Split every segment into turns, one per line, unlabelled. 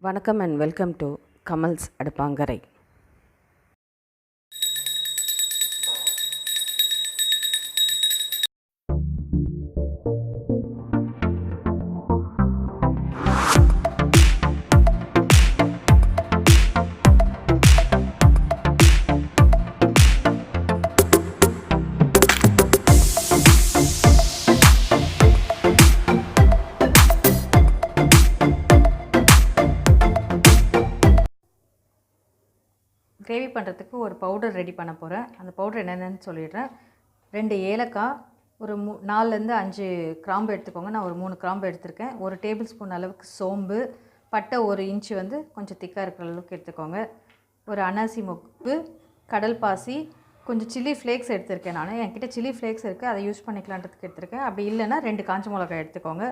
வணக்கம் and welcome to kamals Adupankarai. Gravy பண்ணுறதுக்கு ஒரு பவுடர் ரெடி பண்ண போகிறேன். அந்த பவுடர் என்னென்னு சொல்லிடுறேன். 2 ஏலக்காய், ஒரு 4லேருந்து 5 கிராம்பு எடுத்துக்கோங்க. நான் ஒரு 3 கிராம்பு எடுத்திருக்கேன். 1 டேபிள் ஸ்பூன் அளவுக்கு சோம்பு, பட்டை 1 இன்ச்சு வந்து கொஞ்சம் திக்காக இருக்கிற அளவுக்கு எடுத்துக்கோங்க. ஒரு அனாசி மொக்கு, கடல் பாசி, கொஞ்சம் சில்லி ஃப்ளேக்ஸ் எடுத்திருக்கேன். நான் என்கிட்ட சில்லி ஃப்ளேக்ஸ் இருக்குது, அதை யூஸ் பண்ணிக்கலான்றதுக்கு எடுத்திருக்கேன். அப்படி இல்லைன்னா 2 காஞ்ச மிளகாய் எடுத்துக்கோங்க.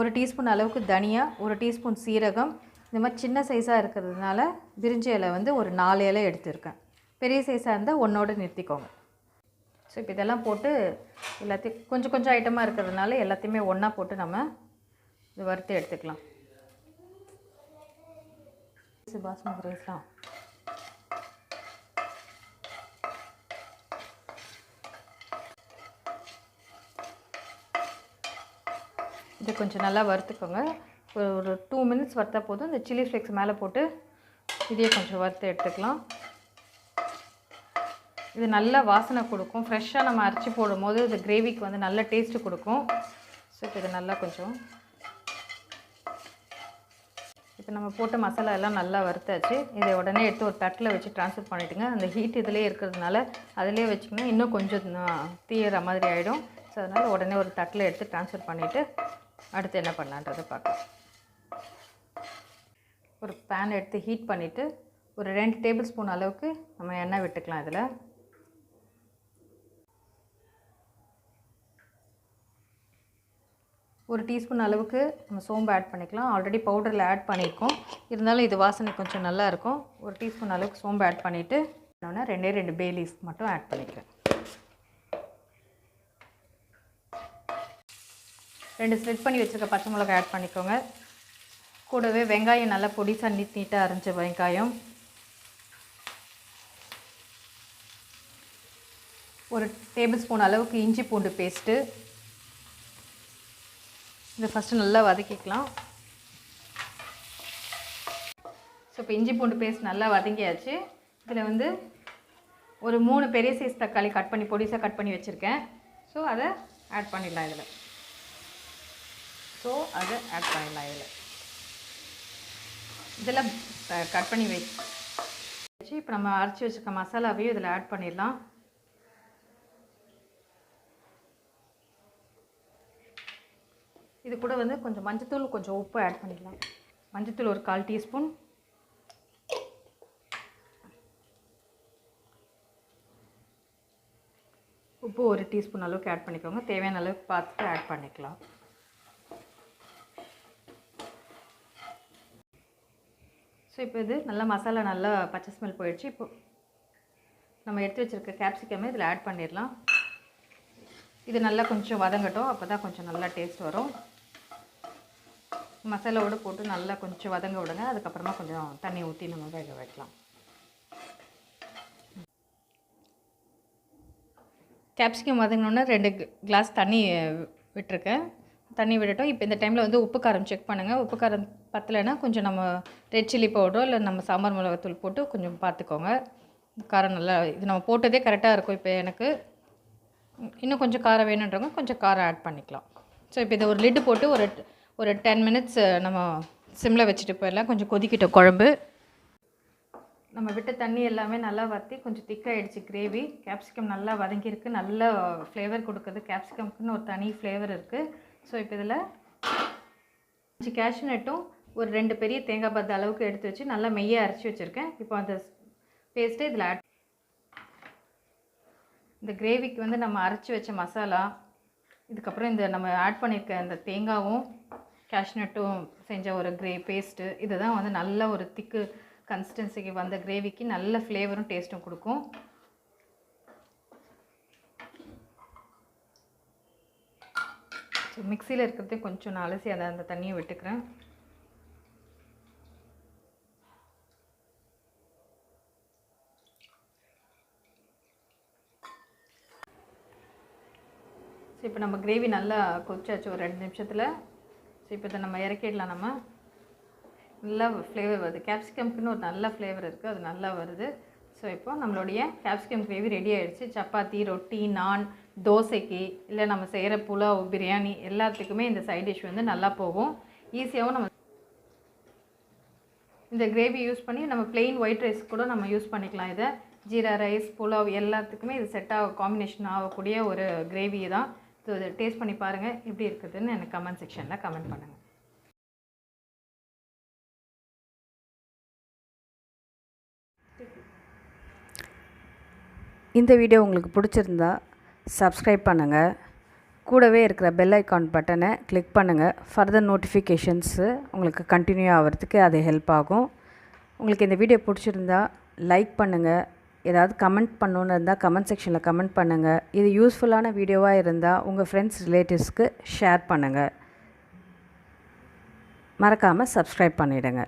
1 டீஸ்பூன் அளவுக்கு தனியா, 1 டீஸ்பூன் சீரகம். இந்த மாதிரி சின்ன சைஸாக இருக்கிறதுனால பிரிஞ்சி இலை வந்து ஒரு 4 இலை எடுத்துருக்கேன். பெரிய சைஸாக இருந்தால் ஒன்றோடு நிறுத்திக்கோங்க. ஸோ இப்போ இதெல்லாம் போட்டு எல்லாத்தையும் கொஞ்சம் கொஞ்சம் ஐட்டமாக இருக்கிறதுனால எல்லாத்தையுமே ஒன்றா போட்டு நம்ம இது வறுத்து எடுத்துக்கலாம். பாஸ்மதி ரைஸ்லாம் இது கொஞ்சம் நல்லா வறுத்துக்கோங்க. ஒரு 2 மினிட்ஸ் வறுத்தா போதும். இந்த சில்லி ஃப்ளேக்ஸ் மேலே போட்டு இதையே கொஞ்சம் வறுத்து எடுத்துக்கலாம். இது நல்ல வாசனை கொடுக்கும். ஃப்ரெஷ்ஷாக நம்ம அரைச்சி போடும்போது இந்த கிரேவிக்கு வந்து நல்ல டேஸ்ட்டு கொடுக்கும். ஸோ இப்போ இது நல்லா கொஞ்சம் இப்போ நம்ம போட்ட மசாலா எல்லாம் நல்லா வறுத்தாச்சு. இதை உடனே எடுத்து ஒரு தட்டில் வச்சு ட்ரான்ஸ்ஃபர் பண்ணிவிட்டுங்க. அந்த ஹீட் இதிலே இருக்கிறதுனால அதிலே வச்சிங்கன்னா இன்னும் கொஞ்சம் தீயிற மாதிரி ஆகிடும். ஸோ அதனால் உடனே ஒரு தட்டில் எடுத்து ட்ரான்ஸ்ஃபர் பண்ணிவிட்டு அடுத்து என்ன பண்ணலான்றதை பார்க்கலாம். ஒரு பேன் எடுத்து ஹீட் பண்ணிவிட்டு ஒரு 2 டேபிள் ஸ்பூன் அளவுக்கு நம்ம எண்ணெய் விட்டுக்கலாம். இதில் ஒரு டீஸ்பூன் அளவுக்கு நம்ம சோம்பு ஆட் பண்ணிக்கலாம். ஆல்ரெடி பவுடரில் ஆட் பண்ணியிருக்கோம், இருந்தாலும் இது வாசனை கொஞ்சம் நல்லா இருக்கும். ஒரு டீஸ்பூன் அளவுக்கு சோம்பு ஆட் பண்ணிவிட்டு நான் 2 பே லீவ்ஸ் மட்டும் ஆட் பண்ணிக்கிறேன். 2 ஸ்ப்ரெட் பண்ணி வச்சுருக்க பச்சை மிளகாய் ஆட் பண்ணிக்கோங்க. கூடவே வெங்காயம் நல்லா பொடிசாக நீட்டாக அரைஞ்ச வெங்காயம், ஒரு டேபிள் ஸ்பூன் அளவுக்கு இஞ்சி பூண்டு பேஸ்ட்டு. இதை ஃபஸ்ட்டு நல்லா வதக்கிக்கலாம். ஸோ இப்போ இஞ்சி பூண்டு பேஸ்ட் நல்லா வதங்கியாச்சு. இதில் வந்து ஒரு 3 பெரிய சைஸ் தக்காளி கட் பண்ணி பொடிசாக கட் பண்ணி வச்சுருக்கேன். ஸோ அதை ஆட் பண்ணிடலாம். இதில் இதெல்லாம் கட் பண்ணி வச்சு இப்போ நம்ம அரைச்சி வச்சுருக்க மசாலாவையும் இதில் ஆட் பண்ணிடலாம். இது கூட வந்து கொஞ்சம் மஞ்சத்தூள், கொஞ்சம் உப்பு ஆட் பண்ணிக்கலாம். மஞ்சத்தூள் ஒரு 1/4 டீஸ்பூன், உப்பு 1 டீஸ்பூன் அளவுக்கு ஆட் பண்ணிக்கோங்க. தேவையான அளவுக்கு பார்த்துட்டு ஆட் பண்ணிக்கலாம். ஸோ இப்போ இது நல்லா மசாலா நல்லா பச்சை ஸ்மெல் போயிடுச்சு. இப்போ நம்ம எடுத்து வச்சுருக்க கேப்சிகமே இதில் ஆட் பண்ணிடலாம். இது நல்லா கொஞ்சம் வதங்கட்டும், அப்போ தான் கொஞ்சம் நல்லா டேஸ்ட் வரும். மசாலாவோடு போட்டு நல்லா கொஞ்சம் வதங்க விடுங்க. அதுக்கப்புறமா கொஞ்சம் தண்ணி ஊற்றி நம்ம வேக வைக்கலாம். கேப்சிகம் வதங்கினோன்னா 2 கிளாஸ் தண்ணி விட்டுருக்கேன். தண்ணி விடட்டும். இப்போ இந்த டைமில் வந்து உப்பு காரம் செக் பண்ணுங்கள். உப்பு காரம் பத்தலைன்னா கொஞ்சம் நம்ம ரெட் சில்லி பவுடரோ இல்லை நம்ம சாம்பார் மிளகாத்தூள் போட்டு கொஞ்சம் பார்த்துக்கோங்க. காரம் நல்லா இது நம்ம போட்டதே கரெக்டாக இருக்கும். இப்போ எனக்கு இன்னும் கொஞ்சம் காரம் வேணுன்றவங்க கொஞ்சம் காரம் ஆட் பண்ணிக்கலாம். ஸோ இப்போ இதை ஒரு லிட்டு போட்டு ஒரு 10 மினிட்ஸ் நம்ம சிம்மில் வச்சுட்டு போயிடலாம். கொஞ்சம் கொதிக்கிட்டோம் குழம்பு. நம்ம விட்ட தண்ணி எல்லாமே நல்லா வற்றி கொஞ்சம் திக்காகிடுச்சு கிரேவி. கேப்சிகம் நல்லா வதங்கியிருக்கு, நல்லா ஃப்ளேவர் கொடுக்குது. கேப்சிகம்க்குன்னு ஒரு தனி ஃப்ளேவர் இருக்குது. ஸோ இப்போ இதில் 5 கேஷ்யூநட்டும் ஒரு 2 பெரிய தேங்காய் பத்து அளவுக்கு எடுத்து வச்சு நல்லா மெய்யாக அரைச்சி வச்சுருக்கேன். இப்போ அந்த பேஸ்ட்டு இதில் ஆட். இந்த கிரேவிக்கு வந்து நம்ம அரைச்சி வச்ச மசாலா, இதுக்கப்புறம் இந்த நம்ம ஆட் பண்ணியிருக்க இந்த தேங்காயும் கேஷ்யூநட்டும் செஞ்ச ஒரு பேஸ்ட்டு, இது தான் வந்து நல்ல ஒரு திக்கு கன்சிஸ்டன்சிக்கு வந்த கிரேவிக்கு நல்ல ஃப்ளேவரும் டேஸ்ட்டும் கொடுக்கும். ஸோ மிக்சியில் இருக்கிறதே கொஞ்சம் நான் அலசி அந்த தண்ணியை விட்டுக்கிறேன். ஸோ இப்போ நம்ம கிரேவி நல்லா கொதிச்சாச்சு ஒரு 2 நிமிஷத்தில். ஸோ இப்போ இதை நம்ம இறக்கிடலாம். நம்ம நல்லா ஃப்ளேவர் வருது, கேப்சிகம்க்குன்னு ஒரு நல்ல ஃப்ளேவர் இருக்குது, அது நல்லா வருது. ஸோ இப்போ நம்மளுடைய கேப்சிகம் கிரேவி ரெடி ஆகிடுச்சு. சப்பாத்தி, ரொட்டி, நான், தோசைக்கு இல்லை நம்ம செய்கிற புலாவ், பிரியாணி எல்லாத்துக்குமே இந்த சைட் டிஷ் வந்து நல்லா போகும். ஈஸியாகவும் நம்ம இந்த கிரேவி யூஸ் பண்ணி நம்ம பிளெயின் ஒயிட் ரைஸ் கூட நம்ம யூஸ் பண்ணிக்கலாம். இதை ஜீரா ரைஸ், புலாவ் எல்லாத்துக்குமே இது செட் காம்பினேஷன் ஆகக்கூடிய ஒரு கிரேவி தான். ஸோ இதை டேஸ்ட் பண்ணி பாருங்கள், எப்படி இருக்குதுன்னு எனக்கு கமெண்ட் செக்ஷனில் கமெண்ட் பண்ணுங்கள்.
இந்த வீடியோ உங்களுக்கு பிடிச்சிருந்தா சப்ஸ்கிரைப் பண்ணுங்கள், கூடவே இருக்கிற பெல் ஐக்கான் பட்டனை கிளிக் பண்ணுங்கள். ஃபர்தர் நோட்டிஃபிகேஷன்ஸு உங்களுக்கு கண்டினியூ ஆகிறதுக்கு அது ஹெல்ப் ஆகும். உங்களுக்கு இந்த வீடியோ பிடிச்சிருந்தா லைக் பண்ணுங்கள். ஏதாவது கமெண்ட் பண்ணணுன்னு இருந்தால் கமெண்ட் செக்ஷனில் கமெண்ட் பண்ணுங்கள். இது யூஸ்ஃபுல்லான வீடியோவாக இருந்தால் உங்கள் ஃப்ரெண்ட்ஸ், ரிலேட்டிவ்ஸ்க்கு ஷேர் பண்ணுங்கள். மறக்காமல் சப்ஸ்கிரைப் பண்ணிவிடுங்க.